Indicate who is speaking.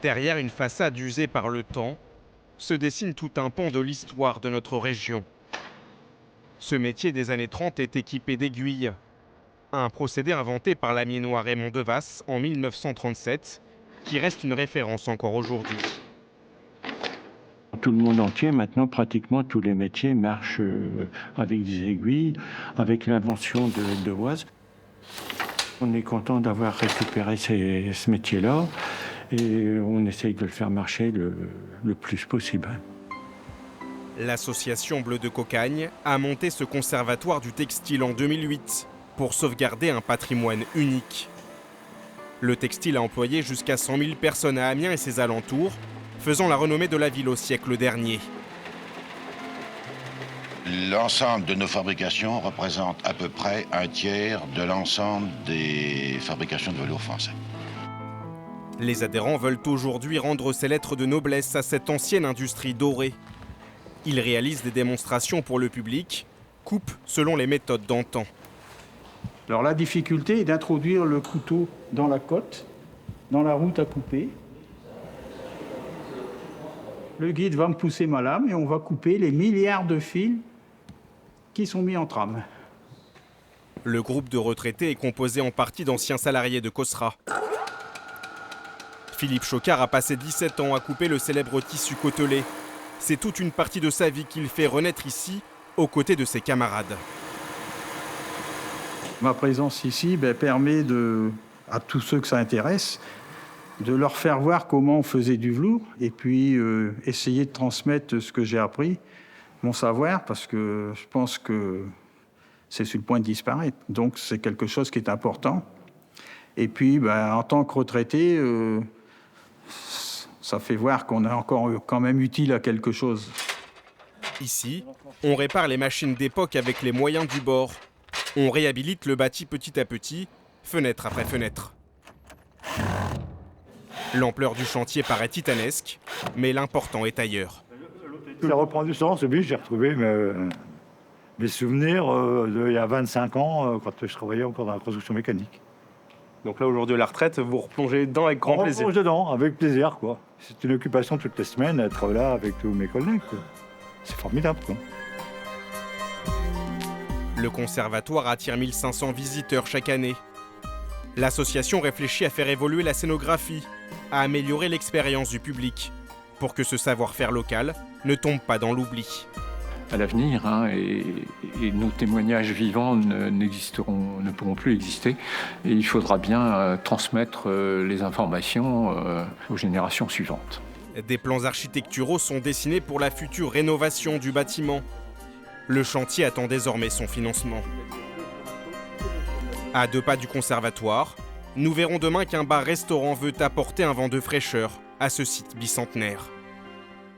Speaker 1: Derrière une façade usée par le temps, se dessine tout un pan de l'histoire de notre région. Ce métier des années 30 est équipé d'aiguilles, un procédé inventé par l'amiénois Raymond Devas en 1937, qui reste une référence encore aujourd'hui.
Speaker 2: Tout le monde entier, maintenant, pratiquement tous les métiers marchent avec des aiguilles, avec l'invention de Oise. On est content d'avoir récupéré ce métier-là et on essaye de le faire marcher le plus possible.
Speaker 1: L'association Bleu de Cocagne a monté ce conservatoire du textile en 2008 pour sauvegarder un patrimoine unique. Le textile a employé jusqu'à 100 000 personnes à Amiens et ses alentours, faisant la renommée de la ville au siècle dernier.
Speaker 3: L'ensemble de nos fabrications représente à peu près un tiers de l'ensemble des fabrications de velours français.
Speaker 1: Les adhérents veulent aujourd'hui rendre ces lettres de noblesse à cette ancienne industrie dorée. Ils réalisent des démonstrations pour le public, coupent selon les méthodes d'antan.
Speaker 4: Alors la difficulté est d'introduire le couteau dans la cotte, dans la route à couper. Le guide va me pousser ma lame et on va couper les milliards de fils qui sont mis en trame.
Speaker 1: Le groupe de retraités est composé en partie d'anciens salariés de Cosra. Philippe Chocard a passé 17 ans à couper le célèbre tissu côtelé. C'est toute une partie de sa vie qu'il fait renaître ici, aux côtés de ses camarades.
Speaker 4: Ma présence ici permet à tous ceux que ça intéresse de leur faire voir comment on faisait du velours et puis essayer de transmettre ce que j'ai appris, mon savoir, parce que je pense que c'est sur le point de disparaître. Donc c'est quelque chose qui est important. Et puis en tant que retraité, ça fait voir qu'on est encore quand même utile à quelque chose.
Speaker 1: Ici, on répare les machines d'époque avec les moyens du bord. On réhabilite le bâti petit à petit, fenêtre après fenêtre. L'ampleur du chantier paraît titanesque, mais l'important est ailleurs.
Speaker 5: Ça reprend du sens, oui, j'ai retrouvé mes souvenirs d'il y a 25 ans, quand je travaillais encore dans la construction mécanique.
Speaker 6: Donc là, aujourd'hui, à la retraite, vous replongez dedans avec grand plaisir.
Speaker 5: On replonge dedans, avec plaisir, quoi. C'est une occupation toutes les semaines, être là avec tous mes collègues, quoi. C'est formidable, quoi.
Speaker 1: Le conservatoire attire 1500 visiteurs chaque année. L'association réfléchit à faire évoluer la scénographie, à améliorer l'expérience du public, pour que ce savoir-faire local ne tombe pas dans l'oubli.
Speaker 2: À l'avenir, et nos témoignages vivants ne pourront plus exister. Et il faudra bien transmettre les informations aux générations suivantes.
Speaker 1: Des plans architecturaux sont dessinés pour la future rénovation du bâtiment. Le chantier attend désormais son financement. À 2 pas du conservatoire, nous verrons demain qu'un bar-restaurant veut apporter un vent de fraîcheur à ce site bicentenaire.